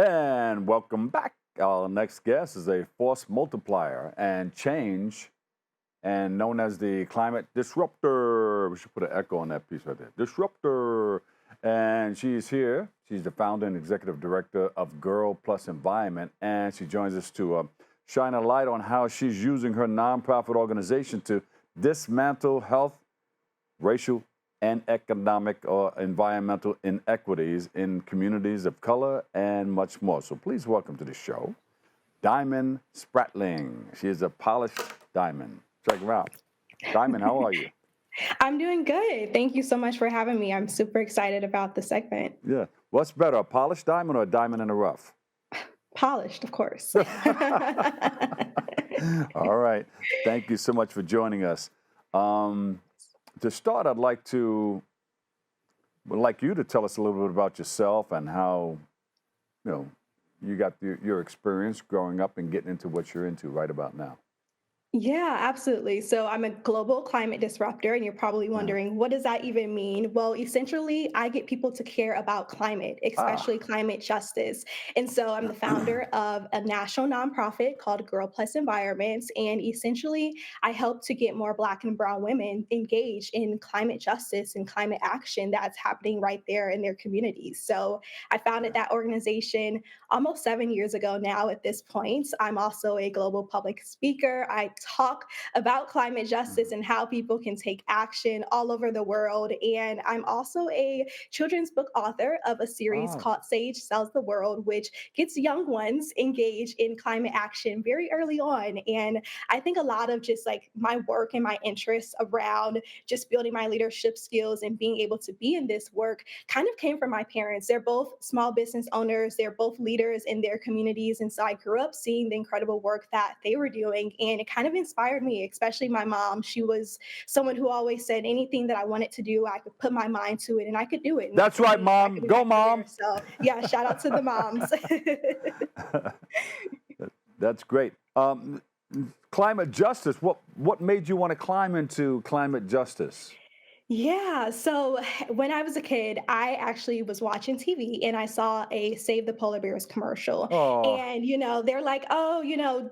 And welcome back. Our next guest is a force multiplier and change, and known as the climate disruptor. We should put an echo on that piece right there. Disruptor. And she's here. She's the founder and executive director of Girl Plus Environment. And she joins us to shine a light on how she's using her nonprofit organization to dismantle health, racial, and economic or environmental inequities in communities of color and much more. So please welcome to the show, Diamond Spratling. She is a polished diamond. Check her out. Diamond, how are you? I'm doing good. Thank you so much for having me. I'm super excited about the segment. Yeah. What's better, a polished diamond or a diamond in the rough? Polished, of course. All right. Thank you so much for joining us. To start, would like you to tell us a little bit about yourself and how, you know, you got your experience growing up and getting into what you're into right about now. Yeah, absolutely. So I'm a global climate disruptor, and you're probably Yeah. wondering, what does that even mean? Well, essentially, I get people to care about climate, especially Ah. climate justice. And so I'm the founder of a national nonprofit called Girl Plus Environments. And essentially, I help to get more Black and Brown women engaged in climate justice and climate action that's happening right there in their communities. So I founded Yeah. that organization almost 7 years ago now at this point. I'm also a global public speaker. I talk about climate justice Mhm. and how people can take action all over the world. And I'm also a children's book author of a series Ah. called Sage Sells the World, which gets young ones engaged in climate action very early on. And I think a lot of just like my work and my interests around just building my leadership skills and being able to be in this work kind of came from my parents. They're both small business owners, they're both leaders in their communities. And so I grew up seeing the incredible work that they were doing. And it kind of inspired me, especially my mom. She was someone who always said anything that I wanted to do, I could put my mind to it and I could do it. And That's right, I could Mom. be Go, my career. Mom. So yeah, shout out to the moms. That's great. Climate justice. What made you want to climb into climate justice? Yeah. So when I was a kid, I actually was watching TV and I saw a Save the Polar Bears commercial. Oh, And, they're like, oh,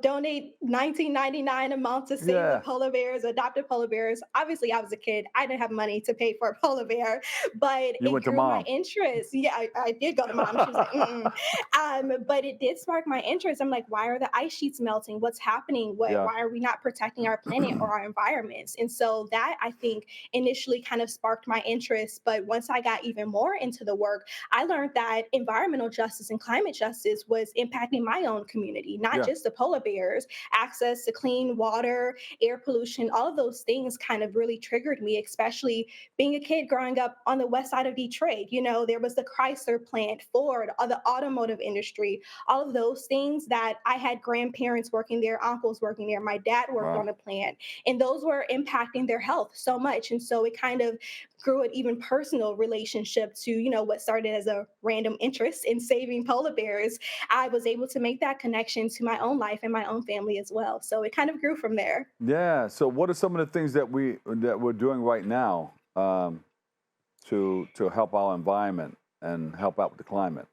donate 19.99 a month to save the yeah. polar bears, adopted polar bears. Obviously, I was a kid. I didn't have money to pay for a polar bear, but You it went to grew my Mom. interest. Yeah, I did go to mom. She was like, mm-mm. But it did spark my interest. I'm like, why are the ice sheets melting? What's happening? Yeah. Why are we not protecting our planet or our environments? And so that I think initially kind of sparked my interest. But once I got even more into the work, I learned that environmental justice and climate justice was impacting my own community, not Yeah. just the polar bears. Access to clean water, air pollution, all of those things kind of really triggered me, especially being a kid growing up on the west side of Detroit. There was the Chrysler plant, Ford, the automotive industry, all of those things that I had grandparents working there, uncles working there, my dad worked Wow. on a plant, and those were impacting their health so much. And so it kind of grew an even personal relationship to, what started as a random interest in saving polar bears. I was able to make that connection to my own life and my own family as well. So it kind of grew from there. Yeah. So, what are some of the things that we're doing right now to help our environment and help out with the climate?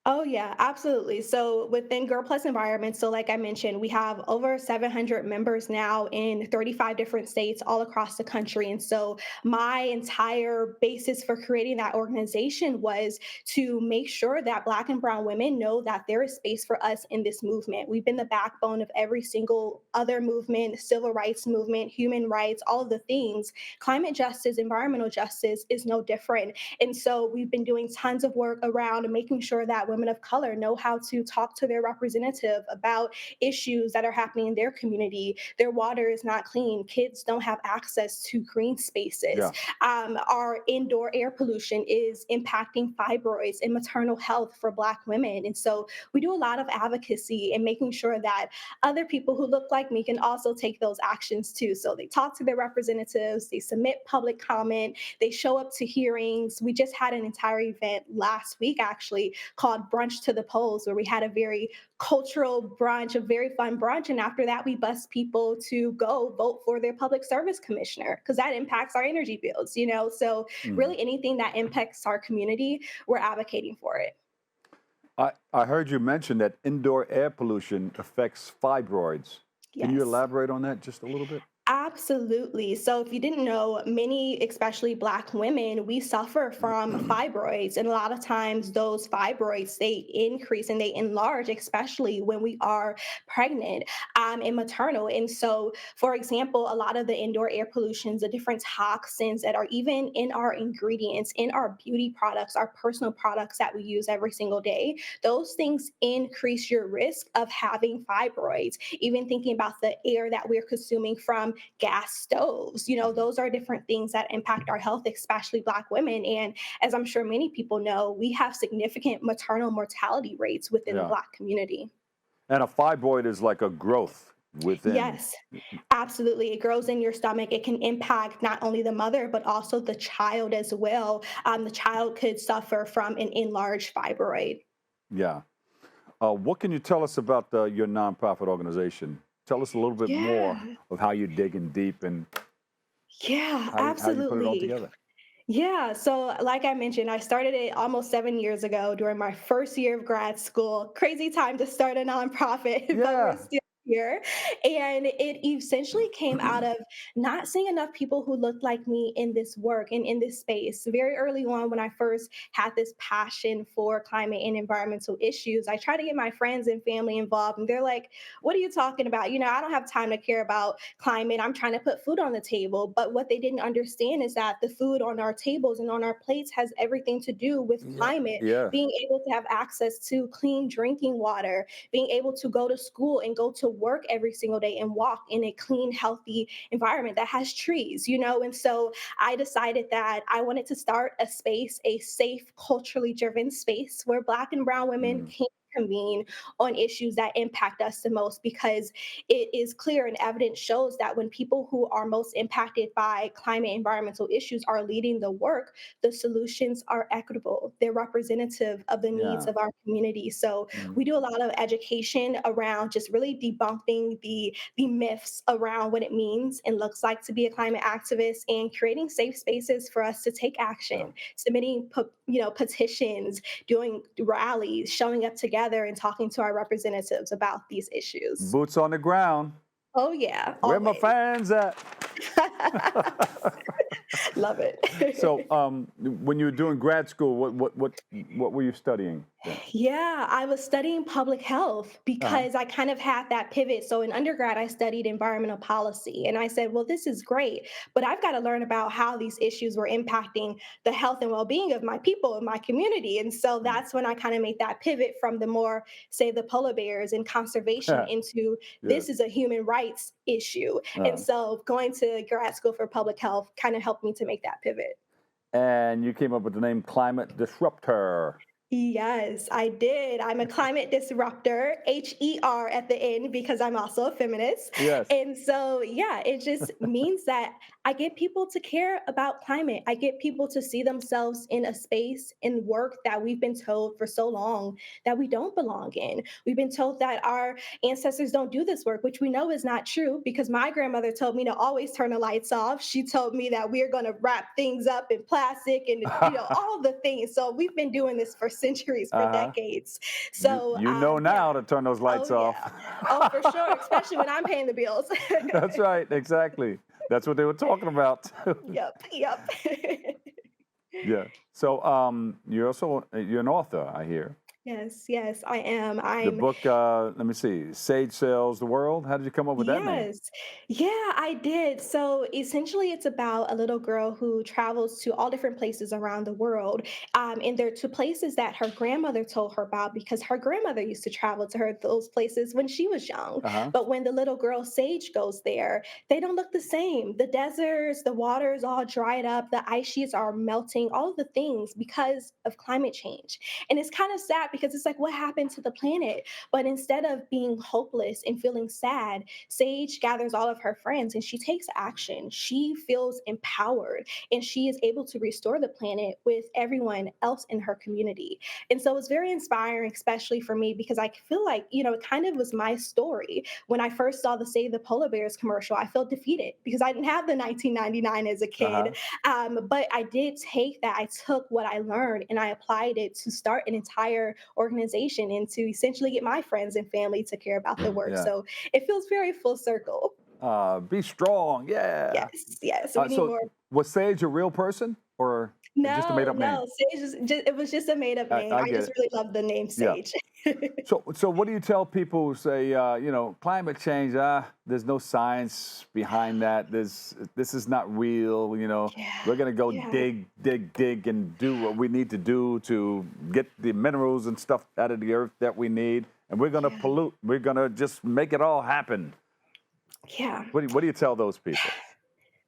Oh, yeah, absolutely. So within Girl Plus Environment, so like I mentioned, we have over 700 members now in 35 different states all across the country. And so my entire basis for creating that organization was to make sure that Black and Brown women know that there is space for us in this movement. We've been the backbone of every single other movement, civil rights movement, human rights, all of the things. Climate justice, environmental justice is no different. And so we've been doing tons of work around making sure that women of color know how to talk to their representative about issues that are happening in their community. Their water is not clean. Kids don't have access to green spaces. Yeah. Our indoor air pollution is impacting fibroids and maternal health for Black women. And so we do a lot of advocacy and making sure that other people who look like me can also take those actions too. So they talk to their representatives, they submit public comment, they show up to hearings. We just had an entire event last week actually called Brunch to the Polls, where we had a very cultural brunch, a very fun brunch. And after that, we bus people to go vote for their public service commissioner because that impacts our energy bills. So Mhm. really anything that impacts our community, we're advocating for it. I heard you mention that indoor air pollution affects fibroids. Can you Yes. elaborate on that just a little bit? Absolutely. So, if you didn't know, many, especially Black women, we suffer from fibroids. And a lot of times, those fibroids, they increase and they enlarge, especially when we are pregnant and maternal. And so, for example, a lot of the indoor air pollutions, the different toxins that are even in our ingredients, in our beauty products, our personal products that we use every single day, those things increase your risk of having fibroids. Even thinking about the air that we're consuming from gas stoves. Mhm. Those are different things that impact our health, especially Black women. And as I'm sure many people know, we have significant maternal mortality rates within the Yeah. Black community. And a fibroid is like a growth within. Yes, absolutely. It grows in your stomach. It can impact not only the mother, but also the child as well. The child could suffer from an enlarged fibroid. Yeah. What can you tell us about your nonprofit organization? Tell us a little bit more Yeah, of how you're digging deep and yeah, how you put it all absolutely. together. Yeah, so like I mentioned, I started it almost 7 years ago during my first year of grad school. Crazy time to start a nonprofit, but we're Yeah. still here. And it essentially came out of not seeing enough people who looked like me in this work and in this space. Very early on, when I first had this passion for climate and environmental issues, I tried to get my friends and family involved, and they're like, "What are you talking about? I don't have time to care about climate. I'm trying to put food on the table." But what they didn't understand is that the food on our tables and on our plates has everything to do with Yeah. climate. Yeah. Being able to have access to clean drinking water, being able to go to school and go to work every single day and walk in a clean, healthy environment that has trees. And so I decided that I wanted to start a space, a safe, culturally driven space where Black and Brown women Mm. can convene on issues that impact us the most, because it is clear and evidence shows that when people who are most impacted by climate environmental issues are leading the work, the solutions are equitable. They're representative of the needs Yeah. of our community. So Mm. we do a lot of education around just really debunking the myths around what it means and looks like to be a climate activist, and creating safe spaces for us to take Yeah. action, submitting petitions, doing rallies, showing up together and talking to our representatives about these issues. Boots on the ground. Oh, yeah, Where my always. fans at? Love So, it. when you were doing grad school, what were you studying then? Yeah, I was studying public health Uh-huh. because I kind of had that pivot. So in undergrad, I studied environmental policy. And I said, well, this is great, but I've got to learn about how these issues were impacting the health and well being of my people in my community. And so Mm. that's when I kind of made that pivot from the more, say, the polar bears and conservation into Yeah. this is a human rights issue. And Uh, so going to grad school for public health kind of helped me to make that pivot. and you came up with the name Climate DisruptHER. Yes, I did. I'm a climate disruptor, HER at the end, because I'm also a feminist. Yes. And so, yeah, it just means that I get people to care about climate. I get people to see themselves in a space in work that we've been told for so long that we don't belong in. We've been told that our ancestors don't do this work, which we know is not true, because my grandmother told me to always turn the lights off. She told me that we're going to wrap things up in plastic and, all the things. So we've been doing this for centuries, for Uh-huh. decades. You So, you know yeah. now to turn those Oh, lights off. yeah. Oh, for sure, especially when I'm paying the bills. That's right, exactly. That's what they were talking about. Yep, yep. Yeah. So, you're an author, I hear. Yes, yes, I am. The I'm book, let me see, Sage Sells the World. How did you come up with that name? Yes. Yeah, I did. So essentially, it's about a little girl who travels to all different places around the world. And they're to places that her grandmother told her about, because her grandmother used to travel to her those places when she was young. Uh-huh. But when the little girl Sage goes there, they don't look the same. The deserts, the waters all dried up, the ice sheets are melting, all of the things because of climate change. And it's kind of sad because it's like, what happened to the planet? But instead of being hopeless and feeling sad, Sage gathers all of her friends and she takes action. She feels empowered and she is able to restore the planet with everyone else in her community. And so it's very inspiring, especially for me, because I feel like, it kind of was my story. When I first saw the Save the Polar Bears commercial, I felt defeated because I didn't have the 1999 as a kid. Uh-huh. But I did take that. I took what I learned and I applied it to start an entire organization and to essentially get my friends and family to care about the work. Yeah. So it feels very full circle. Be strong. Yeah. Yes, yes. So we need So more. was Sage a real person or just a made No, up name? no, Sage is just, it was just a made up name. I I get just it. really love the name Yeah. Sage. So what do you tell people who say, climate change? There's no science behind that. This is not real. Yeah, We're gonna go yeah, dig, and do what we need to do to get the minerals and stuff out of the earth that we need, and we're gonna yeah, pollute. We're gonna just make it all happen. yeah. What do you tell those people?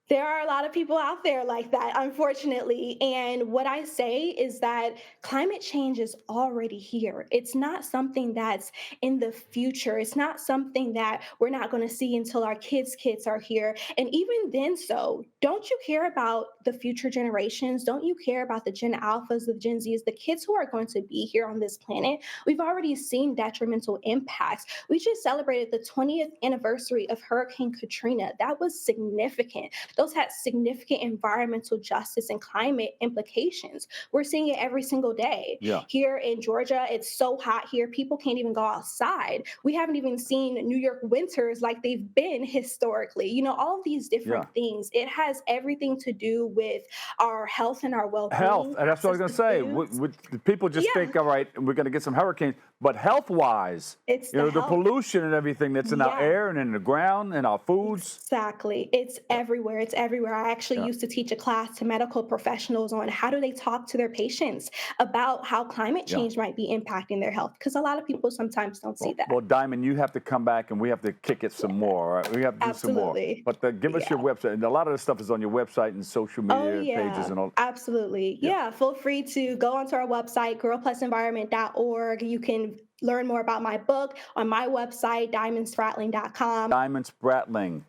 There are a lot of people out there like that, unfortunately. And what I say is that climate change is already here. It's not something that's in the future. It's not something that we're not going to see until our kids' are here. And even then, so don't you care about the future generations? Don't you care about the Gen Alphas, the Gen Zs, the kids who are going to be here on this planet? We've already seen detrimental impacts. We just celebrated the 20th anniversary of Hurricane Katrina. That was significant. Those had significant environmental justice and climate implications. We're seeing it every single day. Yeah. Here in Georgia, it's so hot here, people can't even go outside. We haven't even seen New York winters like they've been historically. All of these different Yeah. things. It has everything to do with our health and our Health, well-being, and that's what I was access going to to say. foods. People just Yeah, think, all right, we're going to get some hurricanes, but health-wise, it's the the health. pollution and everything that's in our Yeah. air and in the ground and our foods. Exactly. It's Yeah, everywhere. It's everywhere. I actually yeah. used to teach a class to medical professionals on how do they talk to their patients about how climate Yeah. change might be impacting their health, because a lot of people sometimes don't see that. Well, Diamond, you have to come back and we have to kick it some Yeah, more. All right? We have to do some more. absolutely. But give us your Yeah. website. And a lot of the stuff is on your website and social Oh, media pages yeah, and all. absolutely. Yeah. Yeah, feel free to go onto our website, girlplusenvironment.org. You can learn more about my book on my website, diamondspratling.com. Diamond Spratling,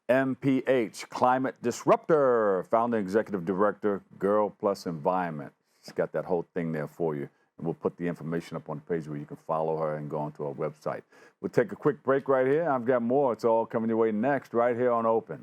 MPH, Climate Disruptor, Founder Executive Director, Girl Plus Environment. She's got that whole thing there for you. And we'll put the information up on the page where you can follow her and go onto our website. We'll take a quick break right here. I've got more. It's all coming your way next, right here on Open.